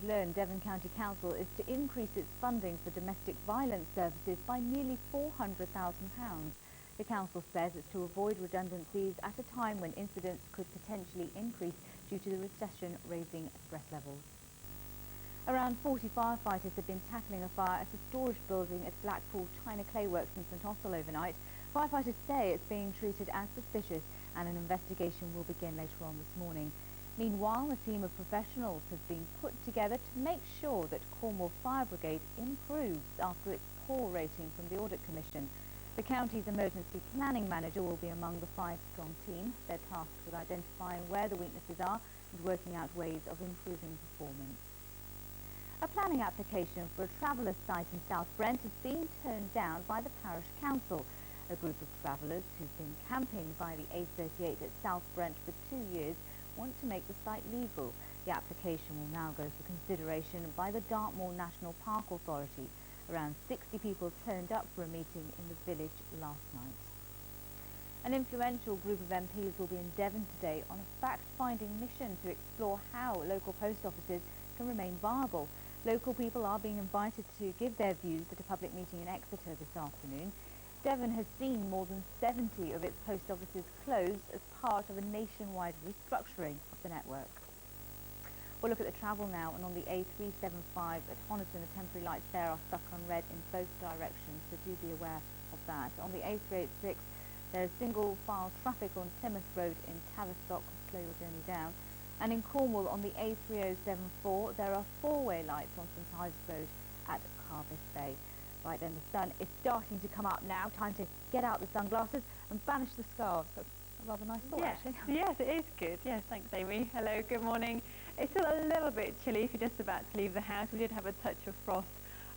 learned Devon County Council is to increase its funding for domestic violence services by nearly £400,000. The council says it's to avoid redundancies at a time when incidents could potentially increase due to the recession raising stress levels. Around 40 firefighters have been tackling a fire at a storage building at Blackpool China Clay Works in St Austell overnight. Firefighters say it's being treated as suspicious and an investigation will begin later on this morning. Meanwhile, a team of professionals has been put together to make sure that Cornwall Fire Brigade improves after its poor rating from the Audit Commission. The county's emergency planning manager will be among the 5-strong team. They're tasked with identifying where the weaknesses are and working out ways of improving performance. A planning application for a traveller's site in South Brent has been turned down by the parish council. A group of travellers who've been camping by the A38 at South Brent for 2 years want to make the site legal. The application will now go for consideration by the Dartmoor National Park Authority. Around 60 people turned up for a meeting in the village last night. An influential group of MPs will be in Devon today on a fact-finding mission to explore how local post offices can remain viable. Local people are being invited to give their views at a public meeting in Exeter this afternoon. Devon has seen more than 70 of its post offices closed as part of a nationwide restructuring of the network. We'll look at the travel now, and on the A375 at Honiton, the temporary lights there are stuck on red in both directions, so do be aware of that. On the A386, there is single file traffic on Plymouth Road in Tavistock, slow your journey down. And in Cornwall, on the A3074, there are four-way lights on St Ives Road at Carvis Bay. Right then, the sun is starting to come up now. Time to get out the sunglasses and banish the scarves. That's a rather nice thought, actually. Yes, it is good. Yes, thanks, Amy. Hello, good morning. It's still a little bit chilly if you're just about to leave the house. We did have a touch of frost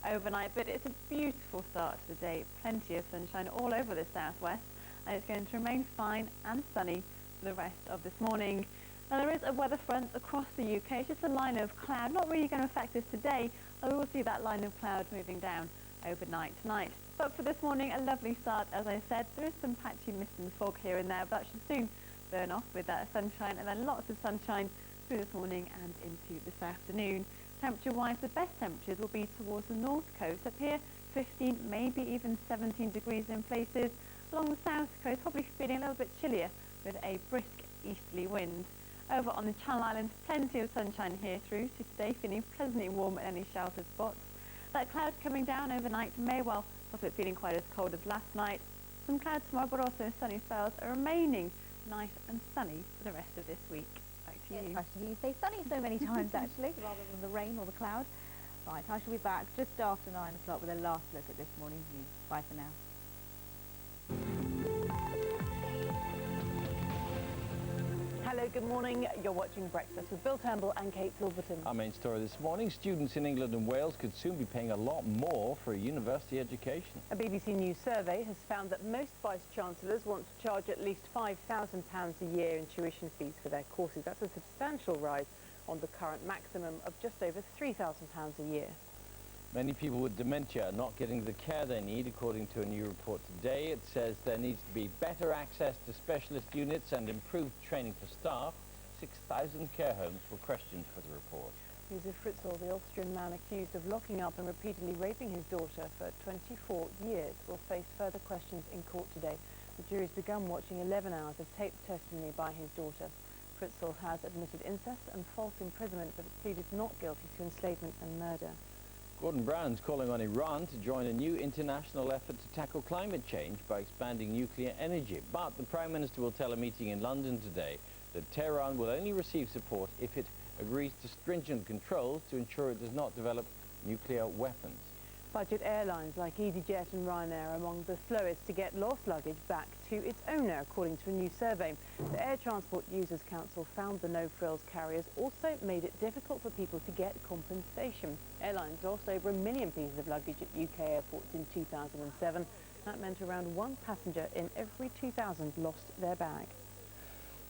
overnight, but it's a beautiful start to the day. Plenty of sunshine all over the southwest, and it's going to remain fine and sunny for the rest of this morning. Now, there is a weather front across the UK. It's just a line of cloud, not really going to affect us today, but we will see that line of cloud moving down overnight tonight. But for this morning, a lovely start. As I said, there is some patchy mist and fog here and there, but that should soon burn off with that sunshine, and then lots of sunshine through this morning and into this afternoon. Temperature-wise, the best temperatures will be towards the north coast. Up here, 15, maybe even 17 degrees in places. Along the south coast, probably feeling a little bit chillier with a brisk easterly wind. Over on the Channel Islands, plenty of sunshine here through to today, feeling pleasantly warm at any sheltered spots. That cloud coming down overnight may well stop it feeling quite as cold as last night. Some clouds tomorrow, but also sunny spells are remaining nice and sunny for the rest of this week. Back to you. It's nice to hear you say sunny so many times, actually, rather than the rain or the cloud. Right, I shall be back just after 9 o'clock with a last look at this morning's news. Bye for now. Hello, good morning. You're watching Breakfast with Bill Turnbull and Kate Silverton. Our main story this morning, students in England and Wales could soon be paying a lot more for a university education. A BBC News survey has found that most Vice-Chancellors want to charge at least £5,000 a year in tuition fees for their courses. That's a substantial rise on the current maximum of just over £3,000 a year. Many people with dementia are not getting the care they need, according to a new report today. It says there needs to be better access to specialist units and improved training for staff. 6,000 care homes were questioned for the report. Josef Fritzl, the Austrian man accused of locking up and repeatedly raping his daughter for 24 years, will face further questions in court today. The jury's begun watching 11 hours of taped testimony by his daughter. Fritzl has admitted incest and false imprisonment, but pleaded not guilty to enslavement and murder. Gordon Brown's calling on Iran to join a new international effort to tackle climate change by expanding nuclear energy. But the Prime Minister will tell a meeting in London today that Tehran will only receive support if it agrees to stringent controls to ensure it does not develop nuclear weapons. Budget airlines like EasyJet and Ryanair are among the slowest to get lost luggage back to its owner, according to a new survey. The Air Transport Users Council found the no-frills carriers also made it difficult for people to get compensation. Airlines lost over 1 million pieces of luggage at UK airports in 2007. That meant around one passenger in every 2,000 lost their bag.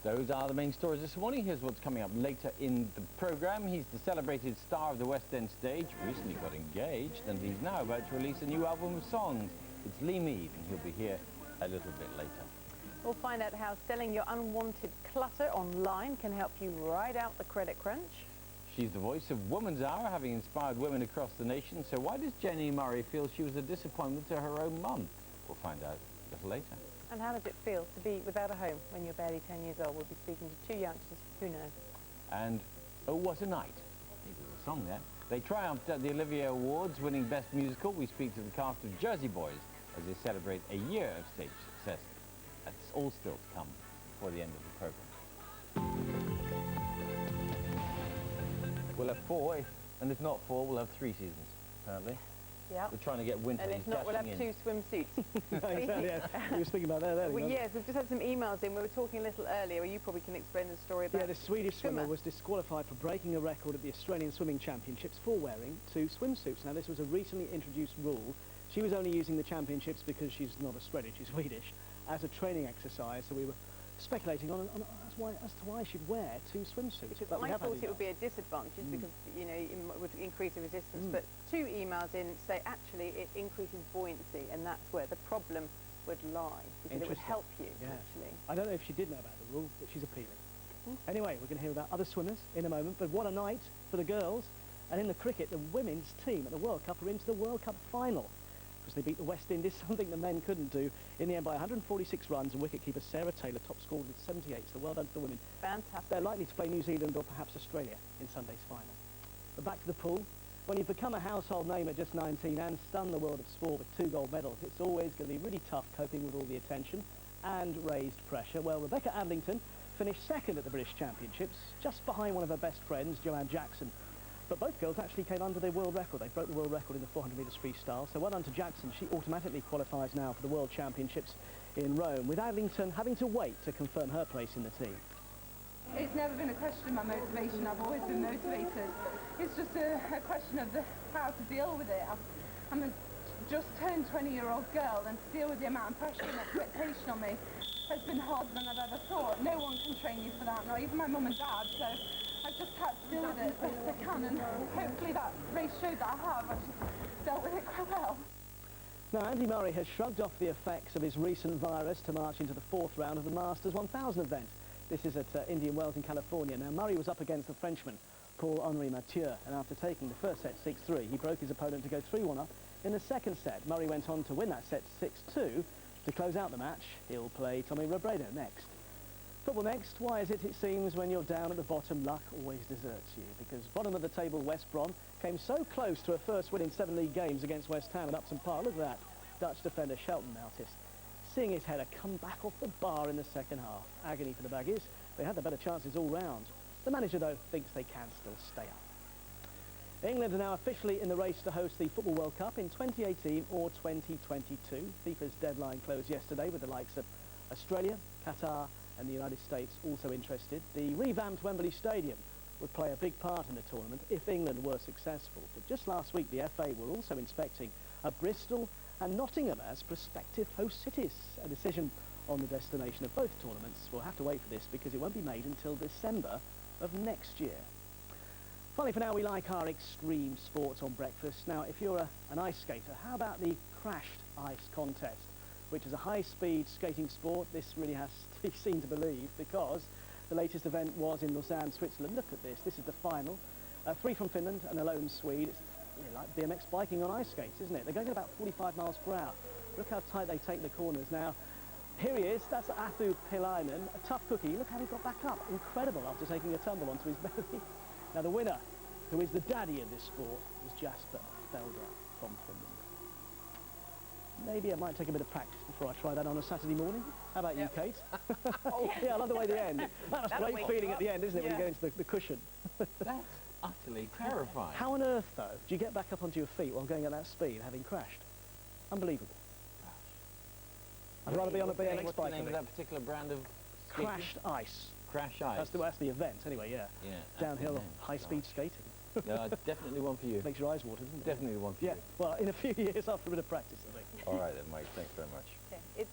Those are the main stories this morning. Here's what's coming up later in the programme. He's the celebrated star of the West End stage, recently got engaged, and he's now about to release a new album of songs. It's Lee Mead, and he'll be here a little bit later. We'll find out how selling your unwanted clutter online can help you ride out the credit crunch. She's the voice of Woman's Hour, having inspired women across the nation. So why does Jenny Murray feel she was a disappointment to her own mum? We'll find out a little later. And how does it feel to be without a home when you're barely 10 years old? We'll be speaking to 2 youngsters. Who knows? And Oh What a Night. Maybe there's a song there. They triumphed at the Olivier Awards, winning Best Musical. We speak to the cast of Jersey Boys as they celebrate a year of stage success. That's all still to come before the end of the programme. We'll have 4, and if not 4, we'll have 3 seasons, apparently. Yeah. We're trying to get winter. And if not, we'll have 2 swimsuits. Exactly, yes. We were speaking about that earlier. Yes, we've just had some emails in. We were talking a little earlier. You probably can explain the story about. Yeah, the Swedish swimmer was disqualified for breaking a record at the Australian Swimming Championships for wearing 2 swimsuits. Now, this was a recently introduced rule. She was only using the championships because she's not Australian, she's Swedish, as a training exercise. So we were speculating on as to why she'd wear 2 swimsuits. Because But we I have had thought it would be a disadvantage because, you know, it would increase the resistance. But 2 emails in say actually it increases buoyancy, and that's where the problem would lie, because it would help you, actually. I don't know if she did know about the rule, but she's appealing. Anyway, we're going to hear about other swimmers in a moment, but what a night for the girls. And in the cricket, the women's team at the World Cup are into the World Cup final, because they beat the West Indies, something the men couldn't do, in the end by 146 runs, and wicketkeeper Sarah Taylor top scored with 78, so well done to the women. Fantastic. They're likely to play New Zealand or perhaps Australia in Sunday's final. But back to the pool. When you've become a household name at just 19 and stunned the world of sport with 2 gold medals, it's always going to be really tough coping with all the attention and raised pressure. Well, Rebecca Adlington finished second at the British Championships, just behind one of her best friends, Joanne Jackson. But both girls actually came under their world record. They broke the world record in the 400 metres freestyle. So well done to Jackson. She automatically qualifies now for the World Championships in Rome, with Adlington having to wait to confirm her place in the team. It's never been a question of my motivation. I've always been motivated. It's just a question of how to deal with it. I'm a just turned 20-year-old girl, and to deal with the amount of pressure and expectation on me has been harder than I've ever thought. No one can train you for that, not even my mum and dad. So I've just had to deal with it as best I can, and hopefully that race showed that I have actually dealt with it quite well. Now, Andy Murray has shrugged off the effects of his recent virus to march into the 4th round of the Masters 1000 event. This is at Indian Wells in California. Now, Murray was up against the Frenchman, Paul-Henri Mathieu, and after taking the first set 6-3, he broke his opponent to go 3-1 up. In the second set, Murray went on to win that set 6-2. To close out the match, he'll play Tommy Robredo next. Football next. Why is it, it seems, when you're down at the bottom, luck always deserts you? Because bottom of the table, West Brom came so close to a first win in 7 league games against West Ham at Upton Park. Look at that. Dutch defender Shelton Maltis seeing his header come back off the bar in the second half. Agony for the Baggies. They had the better chances all round. The manager, though, thinks they can still stay up. England are now officially in the race to host the Football World Cup in 2018 or 2022. FIFA's deadline closed yesterday, with the likes of Australia, Qatar and the United States also interested. The revamped Wembley Stadium would play a big part in the tournament if England were successful. But just last week, the FA were also inspecting Bristol and Nottingham as prospective host cities. A decision on the destination of both tournaments. We'll have to wait for this because it won't be made until December of next year. Finally, for now, we like our extreme sports on breakfast. Now, if you're an ice skater, how about the Crashed Ice Contest, which is a high-speed skating sport? This really has to be seen to believe, because the latest event was in Lausanne, Switzerland. Look at this. This is the final. 3 from Finland and a lone Swede. It's really like BMX biking on ice skates, isn't it? They're going at about 45 miles per hour. Look how tight they take the corners. Now, here he is. That's Athu Pilainen, a tough cookie. Look how he got back up. Incredible after taking a tumble onto his belly. Now, the winner, who is the daddy of this sport, is Jasper Felder from Finland. Maybe I might take a bit of practice before I try that on a Saturday morning. How about you, Kate? Yeah, I love the way the end. That was a great feeling at the end, isn't it, when you go into the cushion? That's utterly terrifying. How on earth, though, do you get back up onto your feet while going at that speed, having crashed? Unbelievable. I'd rather be on a BMX What's bike. the name of that particular brand of skating? Crashed Ice. Crash Ice. That's the event, anyway, yeah. Yeah. Downhill, high-speed skating. No, definitely one for you. Makes your eyes water, doesn't it? Definitely one for Yeah, you. well, in a few years after a bit of practice, I think. All right then, Mike. Thanks very much. Okay. It's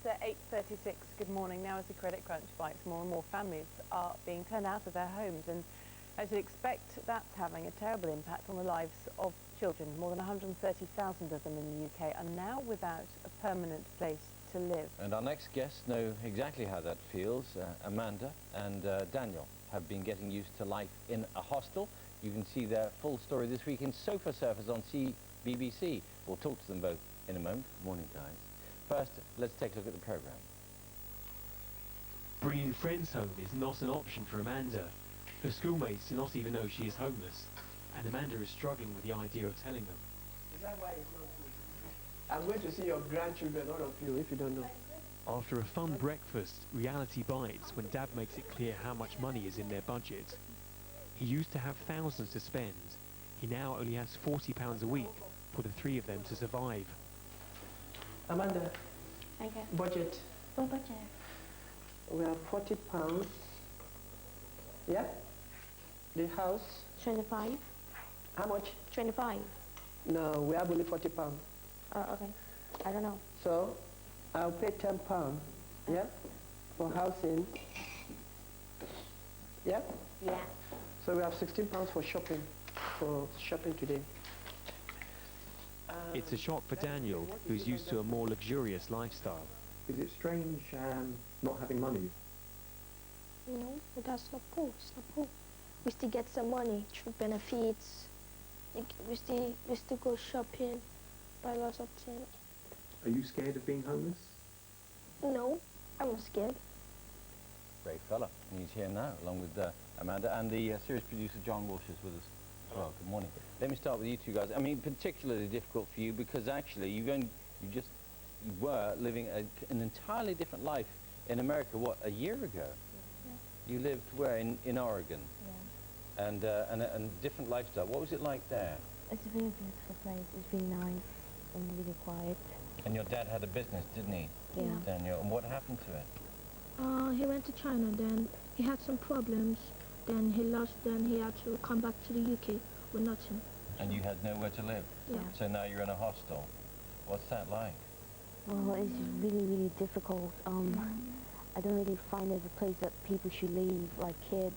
8:36. Good morning. Now, as the credit crunch bites, more and more families are being turned out of their homes, and as you'd expect, that's having a terrible impact on the lives of children. More than 130,000 of them in the UK are now without a permanent place to live. And our next guests know exactly how that feels. Amanda and Daniel have been getting used to life in a hostel. You can see their full story this week in Sofa Surfers on BBC. We'll talk to them both in a moment. Morning, guys. First, let's take a look at the programme. Bringing friends home is not an option for Amanda. Her schoolmates do not even know she is homeless, and Amanda is struggling with the idea of telling them. Is that why it's not good? I'm going to see your grandchildren, all of you, if you don't know. After a fun breakfast, reality bites when Dad makes it clear how much money is in their budget. He used to have thousands to spend. He now only has £40 a week for the three of them to survive. Amanda, Okay. budget. What budget? We have £40. Yeah? The house, 25. how much? 25. No, we have only £40. Okay. I don't know. So, I'll pay £10. Yeah? For housing. Yeah? Yeah. So we have £16 for shopping today. It's a shock for Daniel, who's used to a more luxurious lifestyle. Is it strange not having money? No, but that's not poor. It's not poor. We still get some money through benefits. We still go shopping, buy lots of things. Are you scared of being homeless? No, I'm not scared. Great fella. And he's here now, along with Amanda, and the series producer John Walsh is with us as well. Good morning. Let me start with you two guys. I mean, particularly difficult for you because actually you were living an entirely different life in America, what, a year ago? Yeah. You lived where? In Oregon? Yeah. And a different lifestyle. What was it like there? It's a very beautiful place. It's really nice and really quiet. And your dad had a business, didn't he? Yeah. Daniel, and what happened to it? He went to China, then he had some problems, then he lost, then he had to come back to the UK with nothing. And you had nowhere to live? Yeah. So now you're in a hostel. What's that like? Well, it's really, really difficult. I don't really find there's a place that people should leave, like kids.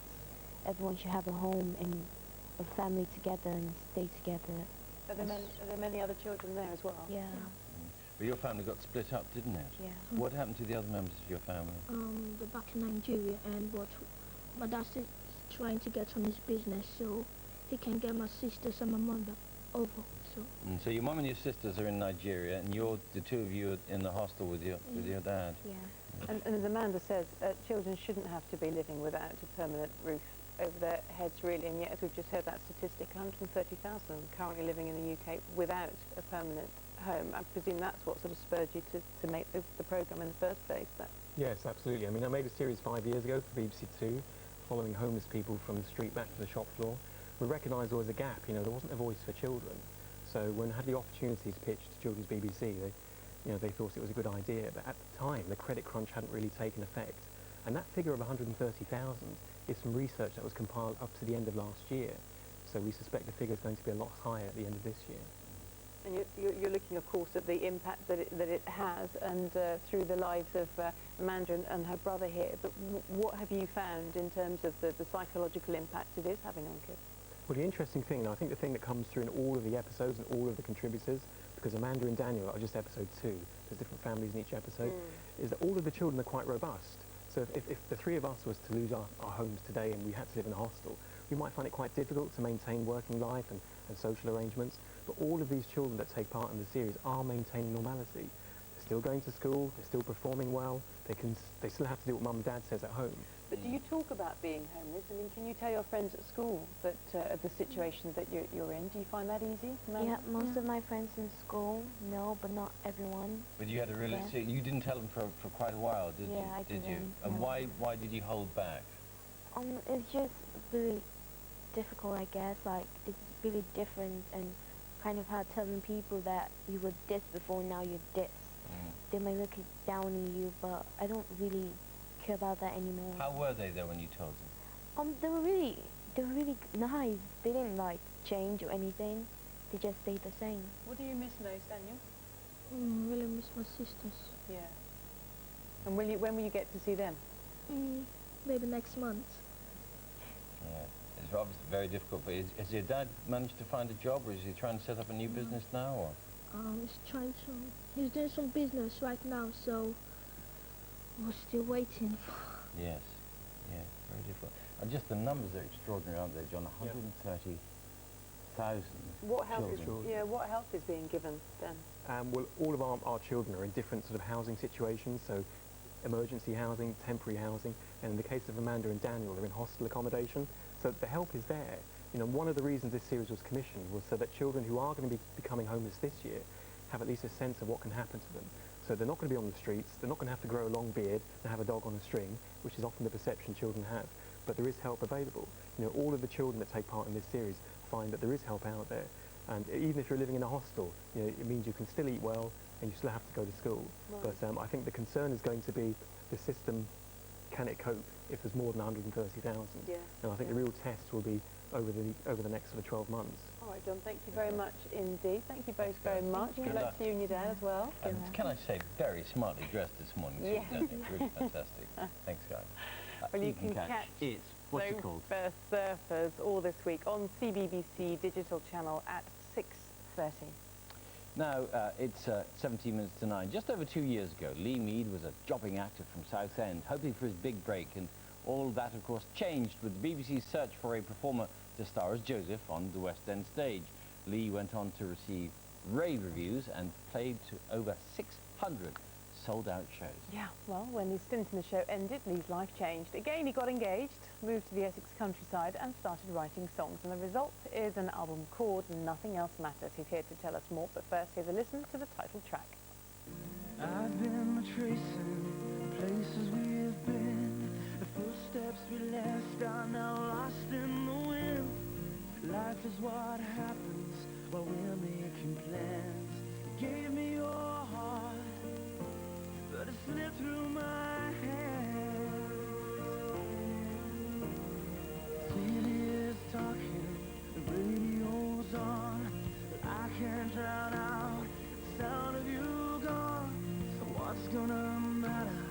Everyone should have a home and a family together and stay together. Are there many other children there as well? Yeah. But your family got split up, didn't it? Yeah. What happened to the other members of your family? They're back in Nigeria, and my dad's trying to get on his business so he can get my sisters and my mother over. So your mum and your sisters are in Nigeria, and the two of you are in the hostel with your dad. Yeah. And as Amanda says, children shouldn't have to be living without a permanent roof over their heads, really, and yet, as we've just heard that statistic, 130,000 currently living in the UK without a permanent home. I presume that's what sort of spurred you to make the programme in the first place. Yes, absolutely. I mean, I made a series 5 years ago for BBC Two, following homeless people from the street back to the shop floor. We recognised there was a gap, there wasn't a voice for children. So when I had the opportunity to pitch to Children's BBC, they thought it was a good idea, but at the time the credit crunch hadn't really taken effect. And that figure of 130,000 is from research that was compiled up to the end of last year. So we suspect the figure is going to be a lot higher at the end of this year. And you're looking, of course, at the impact that it has, and through the lives of Amanda and her brother here. But what have you found in terms of the psychological impact it is having on kids? Well, the interesting thing, and I think the thing that comes through in all of the episodes and all of the contributors, because Amanda and Daniel are just episode 2, there's different families in each episode, is that all of the children are quite robust. So if the three of us was to lose our homes today and we had to live in a hostel, we might find it quite difficult to maintain working life and social arrangements. But all of these children that take part in the series are maintaining normality. They're still going to school, they're still performing well, they still have to do what mum and dad says at home. But do you talk about being homeless? I mean, can you tell your friends at school that the situation that you're in? Do you find that easy? Yeah, most of my friends in school know, but not everyone. But you had so you didn't tell them for quite a while, did you? Yeah, I did. didn't. And No. why did you hold back? It's just really difficult, I guess. Like, it's really different and kind of hard telling people that you were this before, now you're this. They might look down on you, but I don't really care about that anymore. How were they though when you told them? They were really nice. They didn't like change or anything. They just stayed the same. What do you miss most, Daniel? Really miss my sisters. Yeah. And when will you get to see them? Maybe next month. Yeah, it's obviously very difficult. But has your dad managed to find a job, or is he trying to set up a new business now? Or? He's doing some business right now, so we're still waiting. Yes, yeah, very difficult. And just the numbers are extraordinary, aren't they, John? 130,000 What help children. what help is being given then? Well, all of our children are in different sort of housing situations, so emergency housing, temporary housing, and in the case of Amanda and Daniel, they're in hostel accommodation, so the help is there. You know, one of the reasons this series was commissioned was so that children who are going to be becoming homeless this year have at least a sense of what can happen to them. So they're not going to be on the streets, they're not going to have to grow a long beard and have a dog on a string, which is often the perception children have, but there is help available. You know, all of the children that take part in this series find that there is help out there. And even if you're living in a hostel, you know, it means you can still eat well and you still have to go to school. Right. But I think the concern is going to be the system, can it cope if there's more than 130,000? Yeah. And I think the real test will be over the next sort of 12 months. All right, John, thank you very much indeed. Thank you both very much. Good luck to you and your dad as well. And can I say, very smartly dressed this morning, too, Yeah. don't you? Really fantastic. Thanks, guys. Well, you can catch it. What's it called? Sofa Surfers all this week on CBBC digital channel at 6:30. Now, it's 17 minutes to 9. Just over 2 years ago, Lee Mead was a jobbing actor from Southend, hoping for his big break, and all that, of course, changed with the BBC's search for a performer to star as Joseph on the West End stage. Lee went on to receive rave reviews and played to over 600 sold-out shows. Yeah, well, when his stint in the show ended, Lee's life changed. Again, he got engaged, moved to the Essex countryside and started writing songs. And the result is an album called Nothing Else Matters. He's here to tell us more, but first, here's a listen to the title track. I've been tracing places we've been. The footsteps we left are now lost in the wind. Life is what happens while we're making plans. You gave me your heart, but it slipped through my hands. TV is talking, the radio's on, but I can't drown out the sound of you gone. So what's gonna matter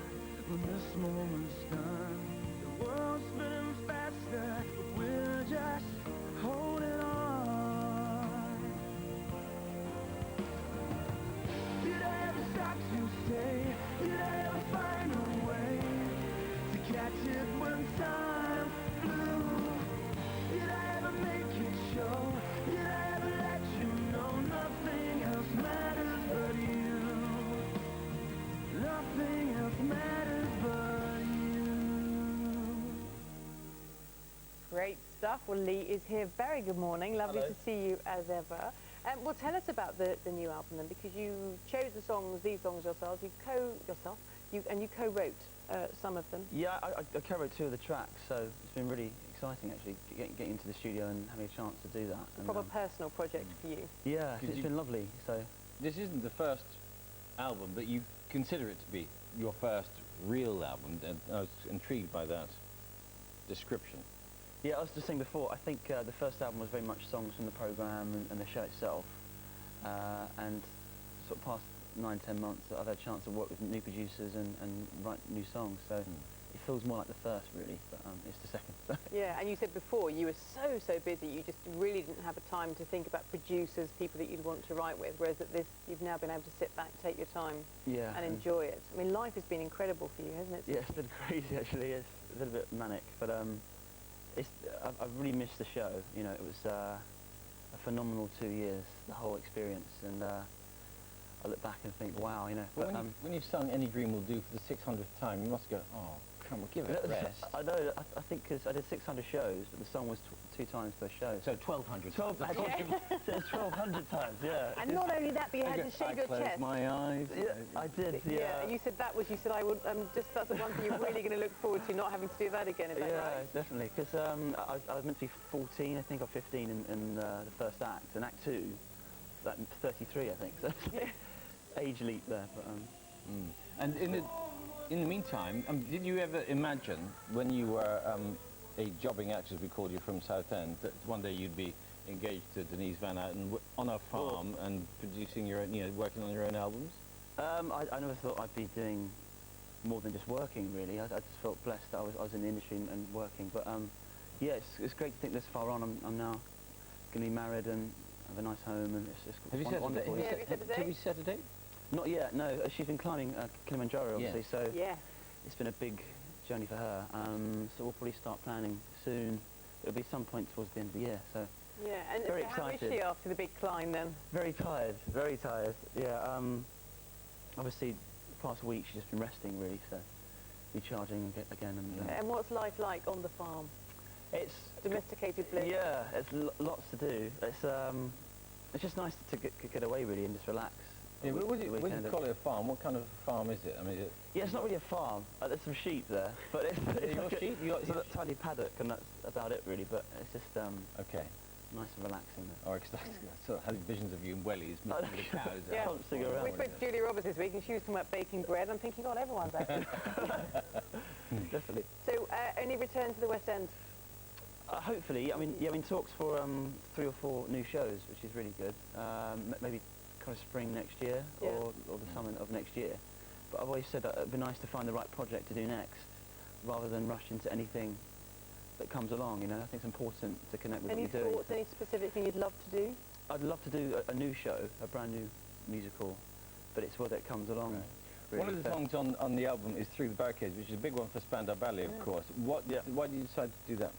when this moment's done? The world's spinning faster, but we're just holding on. Did I ever stop to say? Did I ever find a way to catch it when time flew? Did I ever make it show? Did I ever let you know nothing else matters but you? Nothing else matters but you. Great stuff. Well, Lee is here. Very good morning. Lovely Hello. to see you as ever. Well, tell us about the new album then, because you chose the songs, these songs yourselves. You co-wrote some of them. Yeah, I co-wrote 2 of the tracks, so it's been really exciting actually getting into the studio and having a chance to do that. It's a proper personal project for you. Yeah, it's been lovely. So this isn't the first album, but you consider it to be your first real album, and I was intrigued by that description. yeah, I was just saying before, I think the first album was very much songs from the programme and the show itself, and sort of past 9-10 months I've had a chance to work with new producers and write new songs, so it feels more like the first really, but it's the second. Yeah, and you said before you were so busy, you just really didn't have a time to think about producers, people that you'd want to write with, whereas at this you've now been able to sit back, take your time Yeah, and enjoy it. I mean, life has been incredible for you, hasn't it? Yeah, it's been crazy actually. It's a little bit manic, but I've really missed the show. You know, it was a phenomenal 2 years, the whole experience, and I look back and think, wow, you know. Well, when you've sung Any Dream Will Do for the 600th time, you must go, oh, come on, give it a rest. I know. I think because I did 600 shows, but the song was 2 times per show. So 1,200. 1,200 times, yeah. And not only that, but you had to shake your closed chest. my eyes. Yeah, I did. Yeah, and you said that was, you said I would, that's the one thing you're really going to look forward to, not having to do that again, is that Yeah, right? definitely. Because I was meant to be 14, I think, or 15 in the first act, and Act 2, like 33, I think. So age leap there, but. And in the meantime, did you ever imagine when you were a jobbing actor, as we called you, from Southend, that one day you'd be engaged to Denise Van Outen on a farm and producing your own, working on your own albums? I never thought I'd be doing more than just working, really. I just felt blessed that I was in the industry and working. But yeah, it's great to think this far on. I'm now going to be married and have a nice home, and it's Have you set a date? Have you set a date? Not yet, no. She's been climbing Kilimanjaro, obviously, so yeah. it's been a big journey for her. So we'll probably start planning soon. It'll be some point towards the end of the year. So Yeah, and very so how is excited. she after the big climb then? Very tired, very tired. Yeah. Obviously, the past week she's just been resting really, so recharging again. And what's life like on the farm? It's domesticated bliss. Yeah, it's lots to do. It's just nice to get away really and just relax. Yeah, when you call it a farm, what kind of farm is it? I mean, yeah, it's not really a farm. There's some sheep there, but it's your sheep. It's a tiny paddock, and that's about it really. But it's just okay, nice and relaxing. Or I sort of had visions of you in wellies milking the cows. Yeah. Pouncing around. We spoke to Julie Roberts this week, and she was talking about baking bread. I'm thinking, God, everyone's actually. Definitely. So, only return to the West End. Hopefully, I mean, talks for 3 or 4 new shows, which is really good. Maybe kind of spring next year, Yeah. or the summer of next year. But I've always said that it'd be nice to find the right project to do next, rather than rush into anything that comes along. You know, I think it's important to connect with Any what you're doing. thoughts? Any specific thing you'd love to do? I'd love to do a new show, a brand new musical, but it's whether it comes along. Right. Really. One of the songs on the album is Through the Barricades, which is a big one for Spandau Ballet, of course. Why did you decide to do that?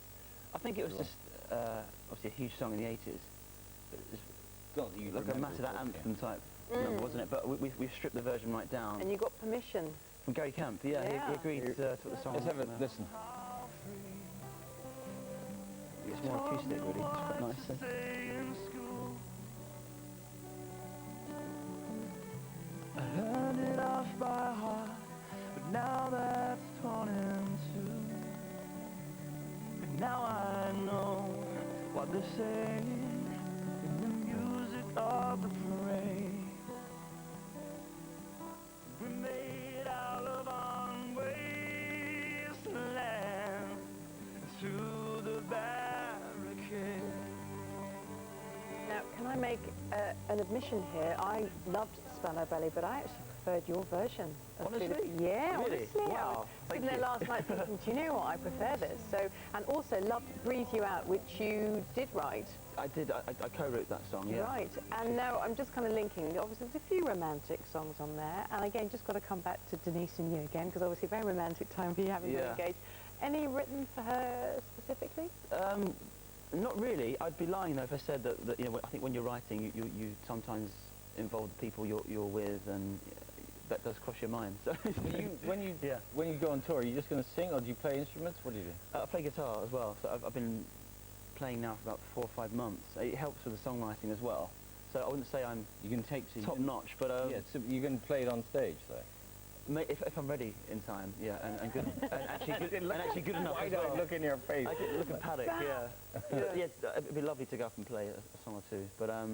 I think it was just obviously a huge song in the 80s. It was like a massive anthem type number, wasn't it? But we've stripped the version right down. And you got permission? From Gary Camp, yeah. He agreed to put the song Let's on. have a listen. It's more acoustic, really. It's quite nice. I learned it off by heart, but now that's torn in two. And now I know what they're saying in the music of the parade. We made our love on wasteland to the barricade. Now, can I make an admission here? I loved Spandau Ballet, but I actually preferred your version. Honestly? Yeah, Really? honestly. Wow. I was Thank sitting there you. last night thinking, do you know what? I prefer this. So, and also loved Breathe You Out, which you did write. I did. I co-wrote that song, yeah. Right. And now I'm just kind of linking. Obviously, there's a few romantic songs on there. And again, just got to come back to Denise and you again, because obviously very romantic time for you having been engaged. Any written for her specifically? Not really. I'd be lying though if I said that you know, I think when you're writing, you sometimes involve the people you're with, and that does cross your mind. So when you go on tour, are you just going to sing, or do you play instruments? What do you do? I play guitar as well. So I've been playing now for about 4 or 5 months. It helps with the songwriting as well. So I wouldn't say I'm top notch, but yeah, so you're going to play it on stage, though. If I'm ready in time, yeah, and good, and actually good enough. Why don't look in your face? I could look at paddock, yeah. It'd be lovely to go up and play a song or two, but I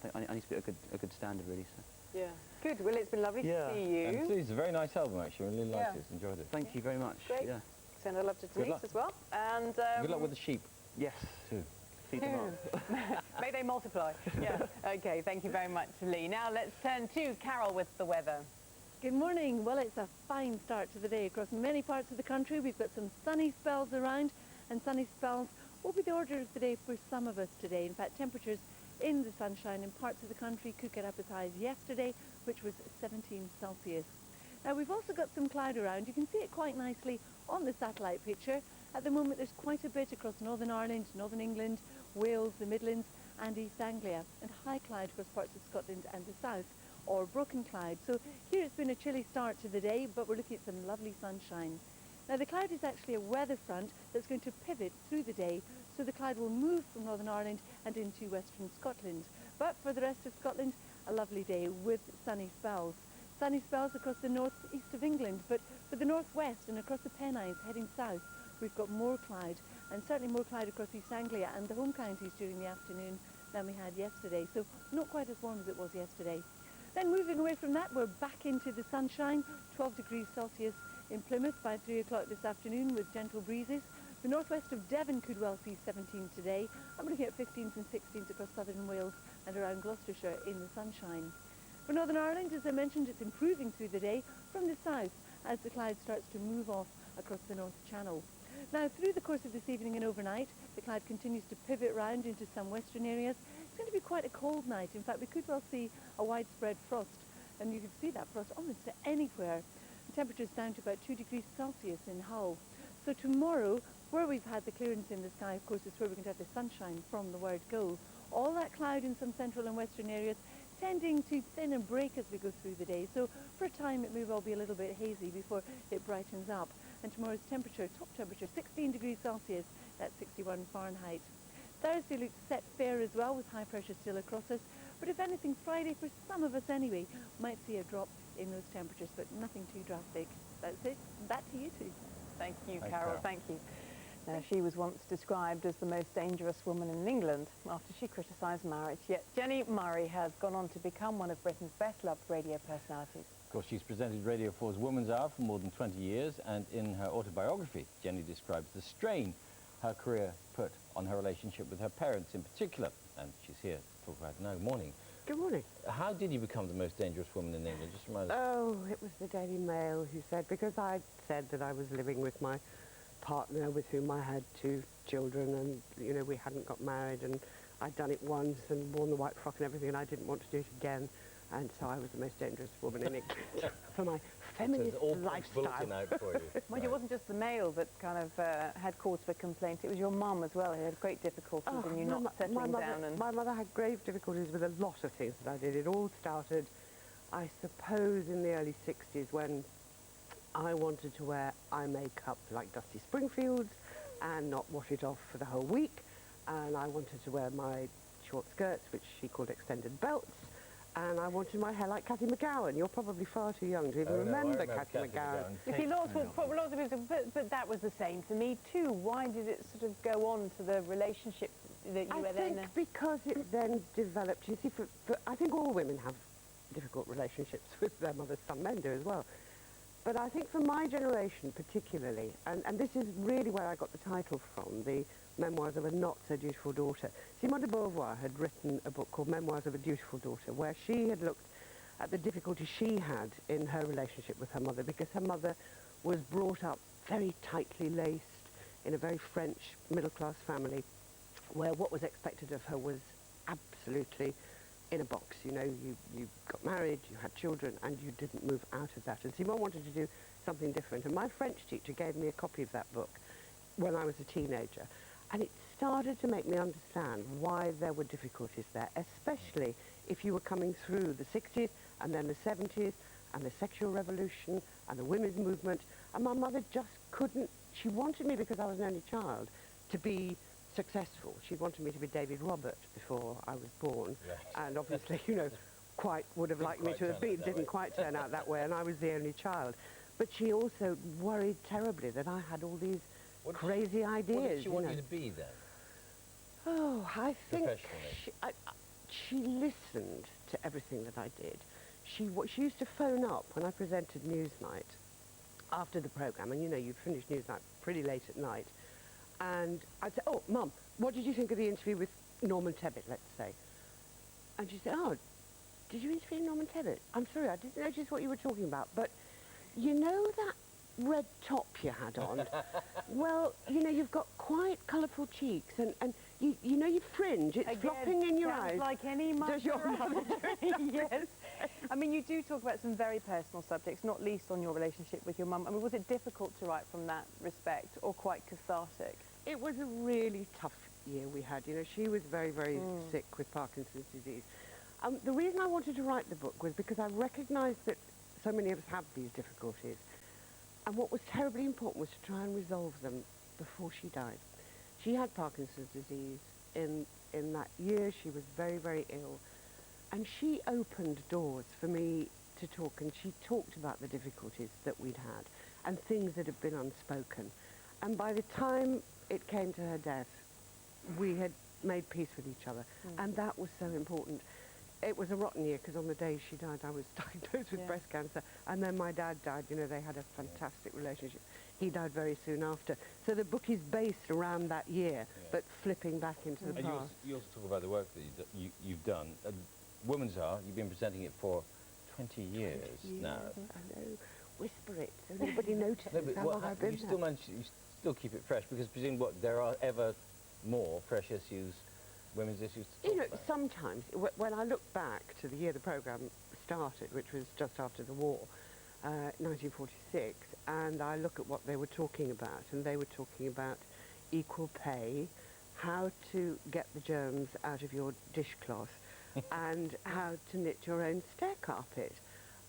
think I need to be a good standard really. So. Yeah. Good. Well, it's been lovely to see you. And it's a very nice album, actually. I really liked it. Enjoyed it. Thank you very much. Great. Yeah. Send our love to Denise as well. And good luck with the sheep. Yes. Too. Feed them up. May they multiply. Yeah. Okay. Thank you very much, Lee. Now let's turn to Carol with the weather. Good morning. Well, it's a fine start to the day across many parts of the country. We've got some sunny spells around, and sunny spells will be the order of the day for some of us today. In fact, temperatures in the sunshine in parts of the country could get up as high as yesterday, which was 17 Celsius. Now, we've also got some cloud around. You can see it quite nicely on the satellite picture. At the moment, there's quite a bit across Northern Ireland, Northern England, Wales, the Midlands, and East Anglia, and high cloud across parts of Scotland and the south, or broken cloud. So here it's been a chilly start to the day, but we're looking at some lovely sunshine. Now the cloud is actually a weather front that's going to pivot through the day, so the cloud will move from Northern Ireland and into western Scotland. But for the rest of Scotland, a lovely day with sunny spells. Sunny spells across the northeast of England, but for the northwest and across the Pennines heading south, we've got more cloud, and certainly more cloud across East Anglia and the home counties during the afternoon than we had yesterday. So not quite as warm as it was yesterday. Then moving away from that, we're back into the sunshine, 12 degrees Celsius in Plymouth by 3 o'clock this afternoon with gentle breezes. The northwest of Devon could well see 17 today. I'm looking at 15s and 16s across southern Wales and around Gloucestershire in the sunshine. For Northern Ireland, as I mentioned, it's improving through the day from the south as the cloud starts to move off across the North Channel. Now, through the course of this evening and overnight, the cloud continues to pivot round into some western areas. It's going to be quite a cold night. In fact, we could well see a widespread frost, and you could see that frost almost anywhere. The temperature's down to about 2 degrees Celsius in Hull. So tomorrow Where we've had the clearance in the sky, of course, is where we're going to have the sunshine from the word go. All that cloud in some central and western areas tending to thin and break as we go through the day. So for a time it may well be a little bit hazy before it brightens up. And tomorrow's temperature, top temperature, 16 degrees Celsius, that's 61 Fahrenheit. Thursday looks set fair as well, with high pressure still across us. But if anything, Friday, for some of us anyway, might see a drop in those temperatures, but nothing too drastic. That's it. Back to you two. Thank you, Thanks, Carol. Carol. Thank you. Now, she was once described as the most dangerous woman in England after she criticised marriage. Yet Jenny Murray has gone on to become one of Britain's best-loved radio personalities. Of course, she's presented Radio 4's Woman's Hour for more than 20 years, and in her autobiography, Jenny describes the strain her career put on her relationship with her parents in particular. And she's here to talk about it now. Morning. Good morning. How did you become the most dangerous woman in England? Just remind us. Oh, it was the Daily Mail who said, because I said that I was living with my partner with whom I had 2 children, and, you know, we hadn't got married, and I'd done it once and worn the white frock and everything, and I didn't want to do it again. And so I was the most dangerous woman in England for my feminist lifestyle. Out for you. Mind you, it wasn't just the Mail that kind of had cause for complaint. It was your mum as well who had great difficulties in you not settling down. And my mother had grave difficulties with a lot of things that I did. It all started, I suppose, in the early 60s when I wanted to wear eye makeup like Dusty Springfield's and not wash it off for the whole week. And I wanted to wear my short skirts, which she called extended belts. And I wanted my hair like Cathy McGowan. You're probably far too young to even remember Cathy McGowan. You see, lots of people, but that was the same for me too. Why did it sort of go on to the relationship that you were then? I think because it then developed. You see, I think all women have difficult relationships with their mothers. Some men do as well. But I think for my generation particularly, and this is really where I got the title from, the Memoirs of a Not-So-Dutiful Daughter. Simone de Beauvoir had written a book called Memoirs of a Dutiful Daughter, where she had looked at the difficulty she had in her relationship with her mother, because her mother was brought up very tightly laced in a very French middle-class family, where what was expected of her was absolutely in a box. You know, you got married, you had children, and you didn't move out of that. And Simone wanted to do something different. And my French teacher gave me a copy of that book when I was a teenager. And it started to make me understand why there were difficulties there, especially if you were coming through the 60s and then the 70s and the sexual revolution and the women's movement. And my mother just couldn't, she wanted me, because I was an only child, to be successful. She wanted me to be David Robert before I was born. Right. And obviously, you know, quite would have liked me to have been, didn't quite turn out that way, and I was the only child. But she also worried terribly that I had all these crazy ideas. What did she want you you to be then? Oh, I think Professionally. she listened to everything that I did. She used to phone up when I presented Newsnight after the programme, and you know, you'd finish Newsnight pretty late at night, and I'd say, oh, Mum, what did you think of the interview with Norman Tebbit, let's say? And she'd say, oh, did you interview Norman Tebbit? I'm sorry, I didn't notice what you were talking about, but you know that red top you had on? Well, you know, you've got quite colourful cheeks, and you know your fringe, it's flopping in your eyes. Like any mother. Does your mother Yes. I mean, you do talk about some very personal subjects, not least on your relationship with your mum. I mean, was it difficult to write from that respect, or quite cathartic? It was a really tough year we had. You know, she was very, very sick with Parkinson's disease. The reason I wanted to write the book was because I recognised that so many of us have these difficulties. And what was terribly important was to try and resolve them before she died. She had Parkinson's disease. In that year, she was very, very ill. And she opened doors for me to talk, and she talked about the difficulties that we'd had and things that had been unspoken. And by the time it came to her death, we had made peace with each other. And that was so important. It was a rotten year, because on the day she died, I was diagnosed with breast cancer. And then my dad died. You know, they had a fantastic relationship. He died very soon after. So the book is based around that year, but flipping back into the past. You also talk about the work that you've done. Women's Hour, you've been presenting it for 20 years now. I know. Whisper it so nobody notices how long I've been you still keep it fresh, because presumably there are ever more fresh issues, women's issues to talk about. Sometimes, when I look back to the year the programme started, which was just after the war, 1946, and I look at what they were talking about, and they were talking about equal pay, how to get the germs out of your dishcloth, and how to knit your own stair carpet.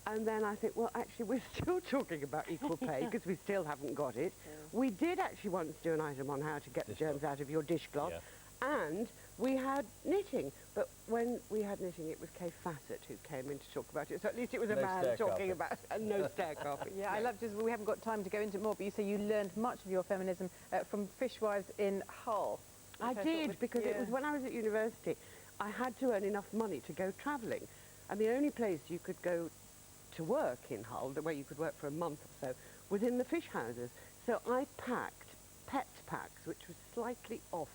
And then I think, well, actually, we're still talking about equal pay because we still haven't got it. We did actually once do an item on how to get the germs out of your dishcloth, and we had knitting. But when we had knitting, it was Kay Fassett who came in to talk about it. So at least it was a man talking about no stair carpet. Yeah, I love just, we haven't got time to go into it more, but you say you learned much of your feminism from Fishwives in Hull. I did, because it was when I was at university, I had to earn enough money to go travelling. And the only place you could go to work in Hull, where you could work for a month or so, was in the fish houses. So I packed pet packs, which was slightly off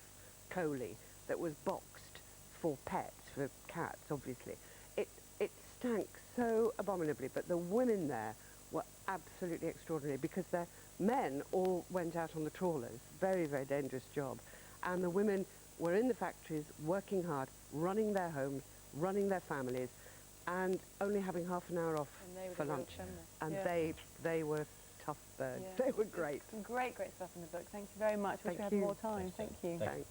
Coley, that was boxed for pets, for cats, obviously. It stank so abominably, but the women there were absolutely extraordinary because their men all went out on the trawlers, very, very dangerous job, and the women were in the factories working hard, running their homes, running their families, and only having half an hour off for lunch. And they were tough birds. Yeah. They were great. Some great stuff in the book. Thank you very much. Wish we had more time. Thank you. Thanks.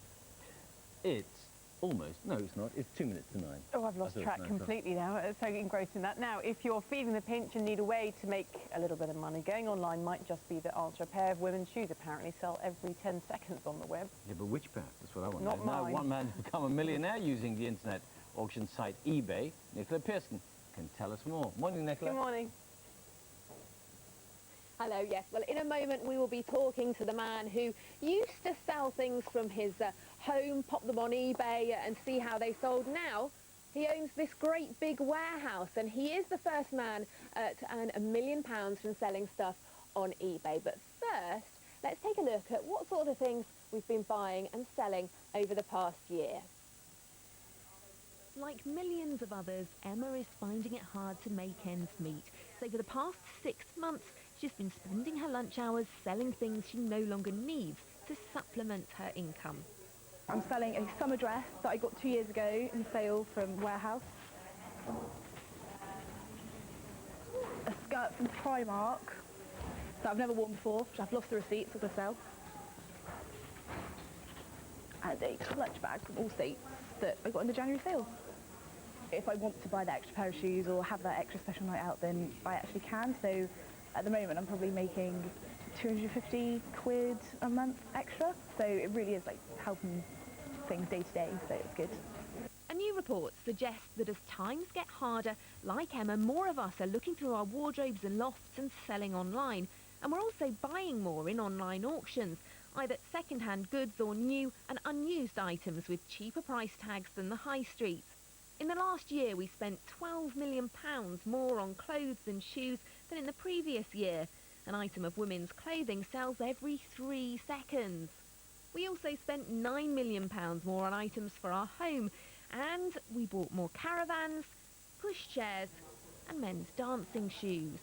It's almost, no it's not, it's 2 minutes to 9. Oh, I've lost track completely now. So engrossed in that. Now, if you're feeling the pinch and need a way to make a little bit of money, going online might just be the answer. A pair of women's shoes apparently sell every 10 seconds on the web. Yeah, but which pair? That's what I want. Not now, mine. one man has become a millionaire using the internet auction site eBay. Nicola Pearson can tell us more. Morning, Nicola. Good morning. Hello, yes. Well, in a moment we will be talking to the man who used to sell things from his home, pop them on eBay and see how they sold. Now he owns this great big warehouse and he is the first man to earn £1 million from selling stuff on eBay. But first, let's take a look at what sort of things we've been buying and selling over the past year. Like millions of others, Emma is finding it hard to make ends meet. So for the past 6 months, she's been spending her lunch hours selling things she no longer needs to supplement her income. I'm selling a summer dress that I got 2 years ago in sale from Warehouse. A skirt from Primark that I've never worn before, which I've lost the receipts of the sale. And a clutch bag from Allstate that I got in the January sale. If I want to buy that extra pair of shoes or have that extra special night out, then I actually can. So at the moment I'm probably making 250 quid a month extra. So it really is like helping things day to day, so it's good. A new report suggests that as times get harder, like Emma, more of us are looking through our wardrobes and lofts and selling online. And we're also buying more in online auctions, either second-hand goods or new and unused items with cheaper price tags than the high streets. In the last year, we spent £12 million more on clothes and shoes than in the previous year. An item of women's clothing sells every 3 seconds. We also spent £9 million more on items for our home, and we bought more caravans, pushchairs and men's dancing shoes.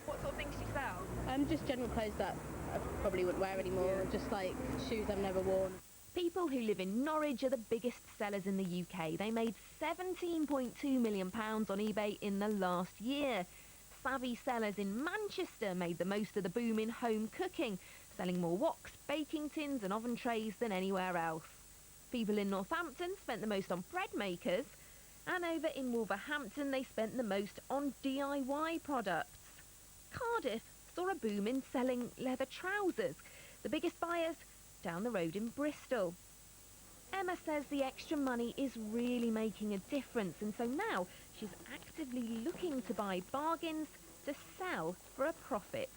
What sort of things do you sell? Just general clothes that I probably wouldn't wear anymore, just like shoes I've never worn. People who live in Norwich are the biggest sellers in the UK. They made £17.2 million on eBay in the last year. Savvy sellers in Manchester made the most of the boom in home cooking, selling more woks, baking tins and oven trays than anywhere else. People in Northampton spent the most on bread makers, and over in Wolverhampton they spent the most on DIY products. Cardiff saw a boom in selling leather trousers. The biggest buyers down the road in Bristol. Emma says the extra money is really making a difference, and so now she's actively looking to buy bargains to sell for a profit.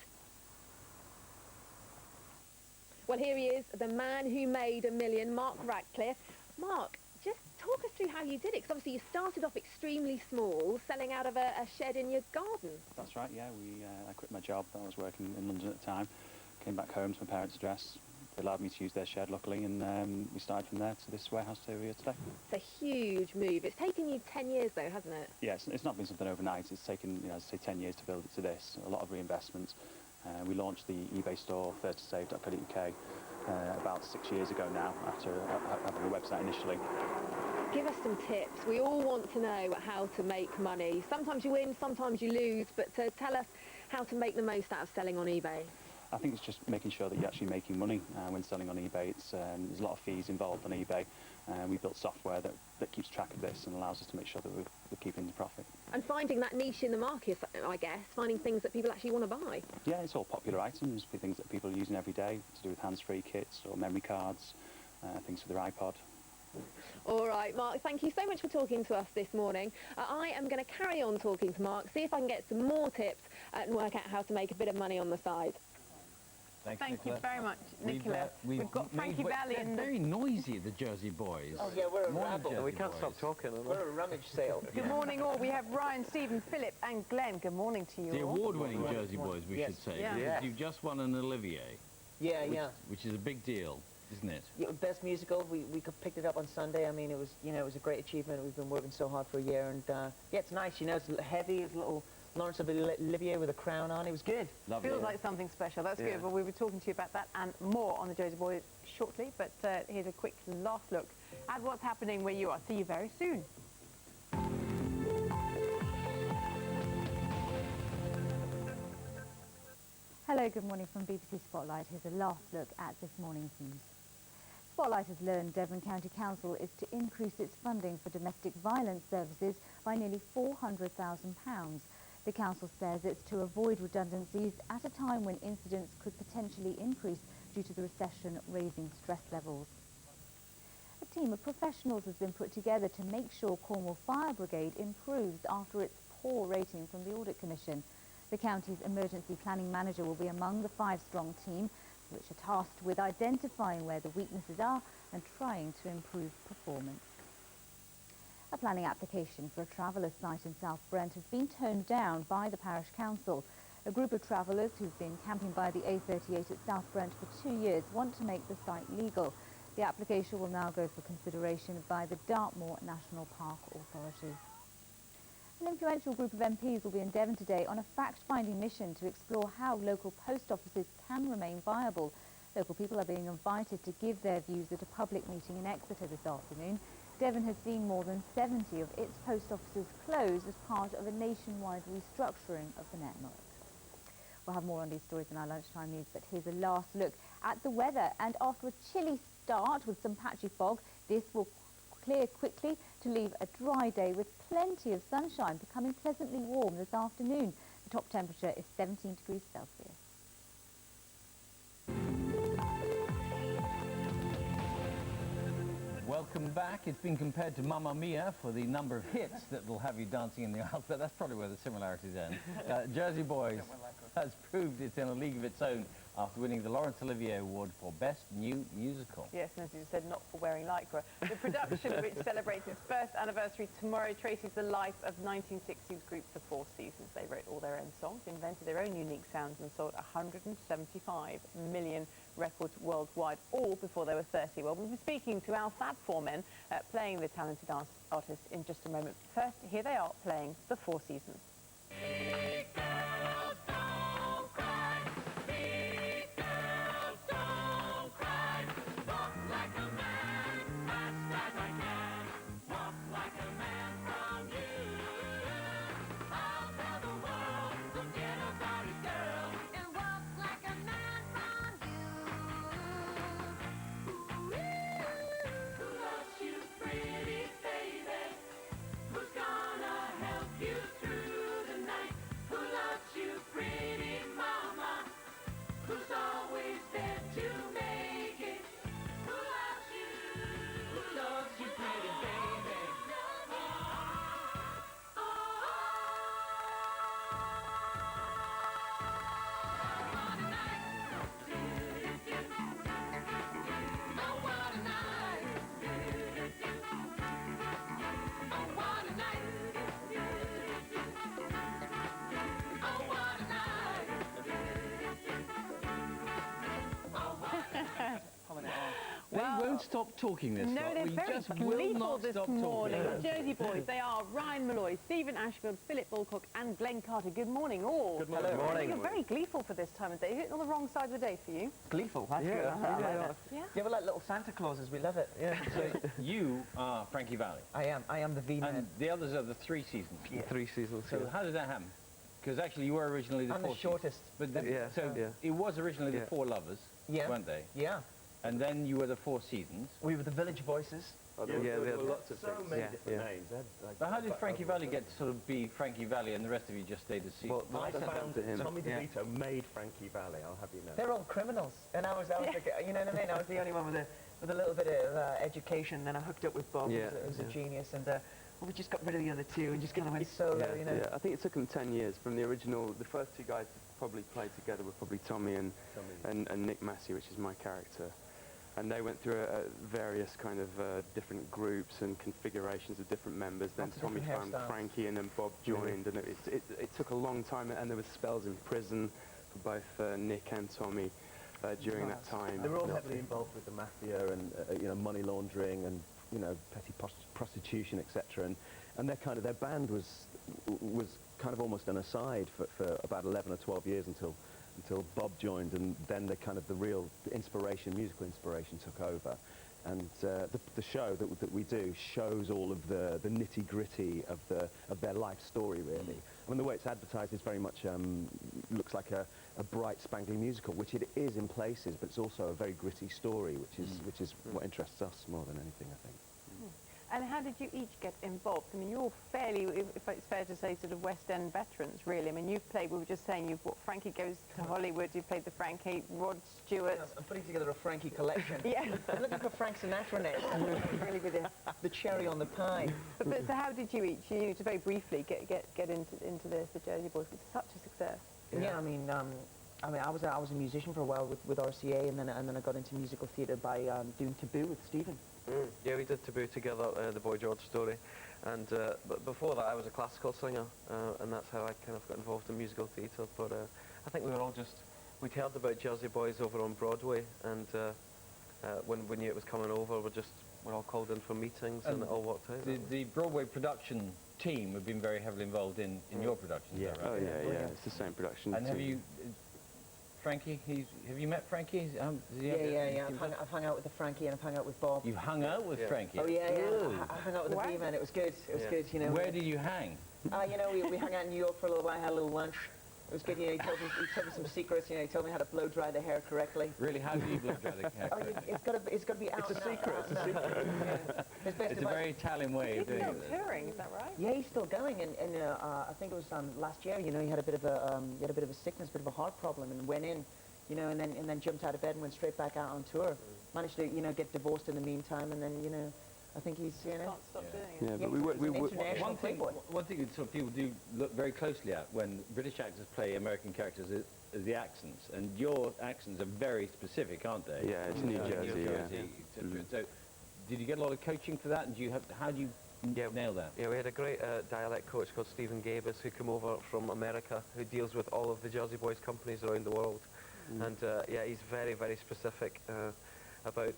Well, here he is, the man who made $1 million, Mark Radcliffe. Mark, just talk us through how you did it, because obviously you started off extremely small, selling out of a shed in your garden. That's right, yeah. I quit my job. I was working in London at the time, came back home to my parents' address. They allowed me to use their shed, luckily, and we started from there to this warehouse over here today. It's a huge move. It's taken you 10 years, though, hasn't it? Yeah, it's not been something overnight. It's taken, as I say, 10 years to build it to this. A lot of reinvestment. We launched the eBay store, thirsttosave.co.uk, about 6 years ago now, after having a website initially. Give us some tips. We all want to know how to make money. Sometimes you win, sometimes you lose, but tell us how to make the most out of selling on eBay. I think it's just making sure that you're actually making money when selling on eBay. There's a lot of fees involved on eBay. We built software that keeps track of this and allows us to make sure that we're keeping the profit. And finding that niche in the market, I guess, finding things that people actually want to buy. Yeah, it's all popular items, things that people are using every day to do with hands-free kits or memory cards, things for their iPod. All right, Mark, thank you so much for talking to us this morning. I am going to carry on talking to Mark, see if I can get some more tips and work out how to make a bit of money on the side. Thank you very much, Nicola. We've got Frankie Valli in the... Very noisy, the Jersey Boys. Oh, yeah, we're a Morning, rabble. Jersey We can't Boys. stop talking. We're a rummage sale. Good morning, all. We have Ryan, Stephen, Philip and Glenn. Good morning to you The all. award-winning Jersey Boys, we should say, Yeah. because you've just won an Olivier. Yeah, Which is a big deal, isn't it? Yeah, best musical. We picked it up on Sunday. I mean, it was a great achievement. We've been working so hard for a year, and yeah, it's nice. It's a little heavy. It's a little Laurence Olivier with a crown on. It was good. Lovely. Feels like something special. That's good. Well, we'll be talking to you about that and more on the Jersey Boys shortly. But here's a quick last look at what's happening where you are. See you very soon. Hello, good morning from BBC Spotlight. Here's a last look at this morning's news. Spotlight has learned Devon County Council is to increase its funding for domestic violence services by nearly £400,000. The council says it's to avoid redundancies at a time when incidents could potentially increase due to the recession raising stress levels. A team of professionals has been put together to make sure Cornwall Fire Brigade improves after its poor rating from the Audit Commission. The county's emergency planning manager will be among the 5-strong team, which are tasked with identifying where the weaknesses are and trying to improve performance. A planning application for a traveller's site in South Brent has been toned down by the parish council. A group of travellers who've been camping by the A38 at South Brent for 2 years want to make the site legal. The application will now go for consideration by the Dartmoor National Park Authority. An influential group of MPs will be in Devon today on a fact-finding mission to explore how local post offices can remain viable. Local people are being invited to give their views at a public meeting in Exeter this afternoon. Devon has seen more than 70 of its post offices close as part of a nationwide restructuring of the network. We'll have more on these stories in our lunchtime news, but here's a last look at the weather. And after a chilly start with some patchy fog, this will clear quickly to leave a dry day with plenty of sunshine, becoming pleasantly warm this afternoon. The top temperature is 17 degrees Celsius. Welcome back. It's been compared to Mamma Mia for the number of hits that will have you dancing in the aisles, but that's probably where the similarities end. Jersey Boys has proved it's in a league of its own after winning the Laurence Olivier Award for Best New Musical. Yes, and as you said, not for wearing lycra. The production, which celebrates its first anniversary tomorrow, traces the life of 1960s group The Four Seasons. They wrote all their own songs, invented their own unique sounds and sold 175 million records worldwide, all before they were 30. Well, we'll be speaking to our Fab Four Men playing the talented artist in just a moment. First, here they are playing The Four Seasons. They won't stop talking this No, lot. they're We very just will gleeful not this stop morning. talking. The Jersey Boys, they are Ryan Malloy, Stephen Ashfield, Philip Bulcock and Glenn Carter. Good morning, all. Good morning. Good morning. You're very gleeful for this time of day. Is it on the wrong side of the day for you? Gleeful, that's good. Yeah, we're like little Santa Clauses. We love it. Yeah. So you are Frankie Valli. I am the V-Man. And the others are the Three Seasons. Yeah. 3 Seasons. So how did that happen? Because actually you were originally the I'm the fourth. shortest. But it was originally the Four Lovers, weren't they? Yeah. And then you were the Four Seasons. We were the Village Voices. There were lots of things. many different names. But how did Frankie Valli get to sort of be Frankie Valli and the rest of you just stayed as Seasons? Well, I found it. Tommy DeVito made Frankie Valli, I'll have you know. They're all criminals. And I was like, you know what I mean? I was the only one with a little bit of education. Then I hooked up with Bob, who was a genius. And we just got rid of the other two and just kind of went solo, you know. Yeah, I think it took them 10 years from the original. The first two guys that probably played together were probably Tommy and Nick Massey, which is my character. And they went through various kind of different groups and configurations of different members. Then Tommy found Frankie, and then Bob joined, and it took a long time. And there were spells in prison for both Nick and Tommy during that time. They were all heavily involved with the mafia and you know, money laundering and petty prostitution, etc. And their band was kind of almost an aside for about 11 or 12 years until Bob joined, and then the real musical inspiration took over. And the show that we do shows all of the nitty-gritty of their life story, really. I mean, the way it's advertised is very much looks like a bright, spangly musical, which it is in places, but it's also a very gritty story, which is what interests us more than anything, I think. And how did you each get involved? I mean, you're fairly, if it's fair to say, sort of West End veterans, really. I mean, you've played, we were just saying, Frankie Goes to Hollywood, you've played the Frankie, Rod Stewart. I'm putting together a Frankie collection. Yeah. I'm looking for Frank Sinatra next. Really with the cherry on the pie. But so how did you each, to very briefly get into the Jersey Boys, which is such a success? Yeah, I mean, I was a musician for a while with RCA, and then I got into musical theatre by doing Taboo with Stephen. Yeah, we did Taboo together, the Boy George story, and but before that I was a classical singer, and that's how I kind of got involved in musical theatre. But I think we were all we'd heard about Jersey Boys over on Broadway, and when we knew it was coming over, we're all called in for meetings, and it all worked out. The Broadway production team have been very heavily involved in your production, Yeah. is that right? Oh yeah, it's the same production And team. have you... Frankie, have you met Frankie? Yeah. I've hung out with the Frankie, and I've hung out with Bob. You hung out with Frankie? Oh yeah. Really? I hung out with the B-Man. It was good. It was good, you know. Where did you hang? We hung out in New York for a little while. Had a little lunch. It was good. He told me some secrets. He told me how to blow dry the hair correctly. Really? How do you blow dry the hair correctly? It's got to be out. It's a secret. It's a secret. It's a very Italian way of doing it. He's still touring, is that right? Yeah, he's still going, and I think it was last year. He had a bit of a sickness, a bit of a heart problem, and went in. And then jumped out of bed and went straight back out on tour. Managed to, get divorced in the meantime, and then, I think he's, Can't stop doing it. Yeah, but one thing that sort of people do look very closely at when British actors play American characters is the accents, and your accents are very specific, aren't they? Yeah, it's New Jersey, etc. So, did you get a lot of coaching for that? And how do you nail that? Yeah, we had a great dialect coach called Stephen Gabus, who came over from America, who deals with all of the Jersey Boys companies around the world. And he's very, very specific about,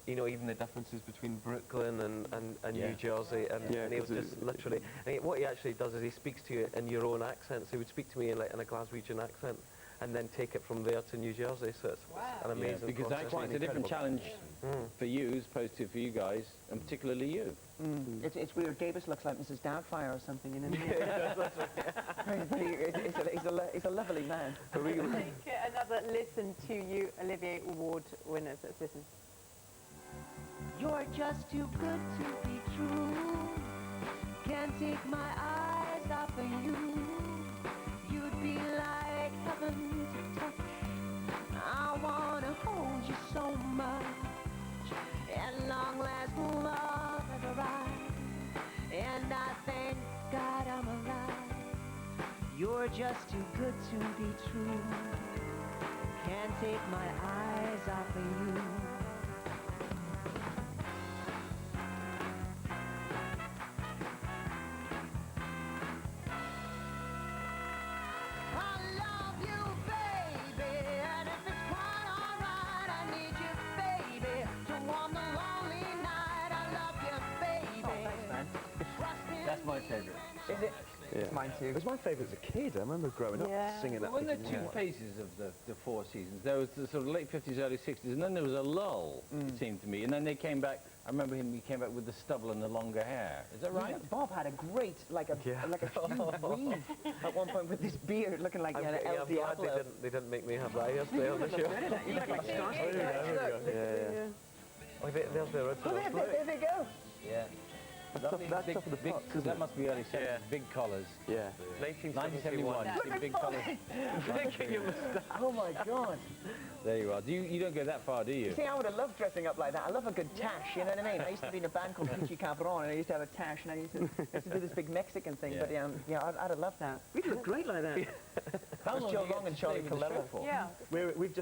even the differences between Brooklyn and New Jersey. And he was just literally, what he actually does is he speaks to you in your own accent. So he would speak to me in a Glaswegian accent, and then take it from there to New Jersey. So it's an amazing because process. actually it's a different challenge for you as opposed to for you guys, and particularly you. It's weird. Davis looks like Mrs. Doubtfire or something, He's a lovely man. Take another listen to you, Olivier Award winners. Let's listen. You're just too good to be true. Can't take my eyes off of you. You'd be like heaven to touch. I wanna hold you so much. At long last, love has arrived, and I thank God I'm alive. You're just too good to be true. Can't take my eyes off of you. That's my favourite. Is it? Yeah. Mine too. It was my favourite as a kid. I remember growing up singing that. When there were two phases of the Four Seasons, there was the sort of late 50s, early 60s, and then there was a lull, it seemed to me, and then they came back I remember him, he came back with the stubble and the longer hair. Is that right? Yeah, Bob had a great, like a huge weave at one point with this beard looking like I'm an glad El Diablo. they didn't make me have that yesterday on the show. You look like Star. Oh, there's the original. There they go. Yeah. That's top of the pops, isn't that it? must be early 70s, Yeah. big collars. Yeah. 1971. Big collars. Oh my God. There you are. You don't go that far, do you? See, I would have loved dressing up like that. I love a good tash, you know what I mean? I used to be in a band called Peachy Cabron, and I used to have a tash, and I used to do this big Mexican thing, but yeah, I'd have loved that. We'd look great like that. How long Joe do you Long get and to Charlie stay with the show Colella. for? Yeah. We've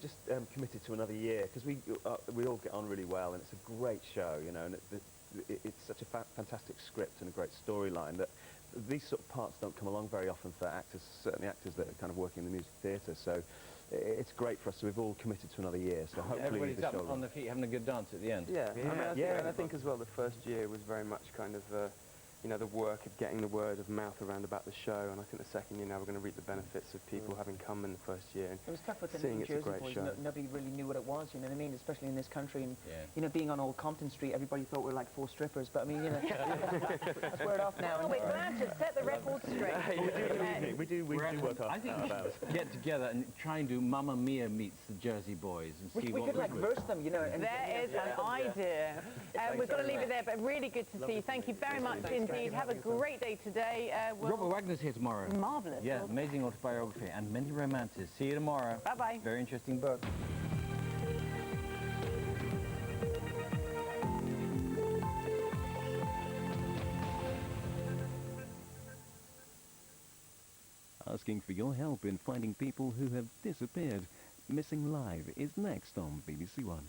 just committed to another year because we all get on really well, and it's a great show, you know, and it's such a fantastic script and a great storyline that these sort of parts don't come along very often for actors, certainly actors that are kind of working in the music theatre. So it's great for us. So we've all committed to another year. So hopefully Everybody's the up show on their feet having a good dance at the end. Yeah, Yeah. I think as well the first year was very much kind of, you know, the work of getting the word of mouth around about the show, and I think the second year now we're going to reap the benefits of people having come in the first year and It was tough with the seeing New it's a Jersey great boys. show. Nobody really knew what it was, you know what I mean? Especially in this country, and Yeah. you know, being on Old Compton Street, everybody thought we were like 4 strippers. But I mean, you know, that's word off now. Well, we're glad to set the record straight. We do work I think we should get together and try and do Mamma Mia meets the Jersey Boys and see We what could like verse them, you know. And There is an idea. We've got to leave it there, but really good to see you. Thank you very much indeed. Have a great day today. Robert Wagner's here tomorrow. Marvellous. Yeah, amazing autobiography and many romances. See you tomorrow. Bye-bye. Very interesting book. Asking for your help in finding people who have disappeared. Missing Live is next on BBC One.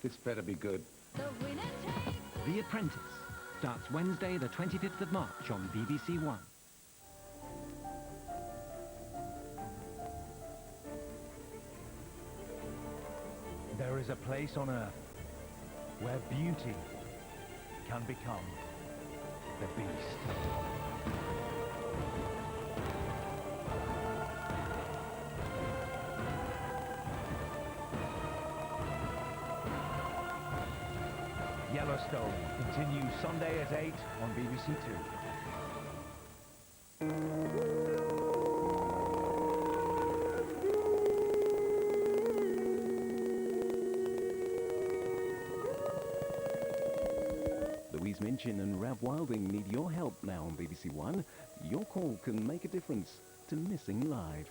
This better be good. The Apprentice starts Wednesday the 25th of March on BBC One. There is a place on earth where beauty can become the beast. Yellowstone continues Sunday at 8 on BBC Two. Louise Minchin and Rav Wilding need your help now on BBC One. Your call can make a difference to Missing Live.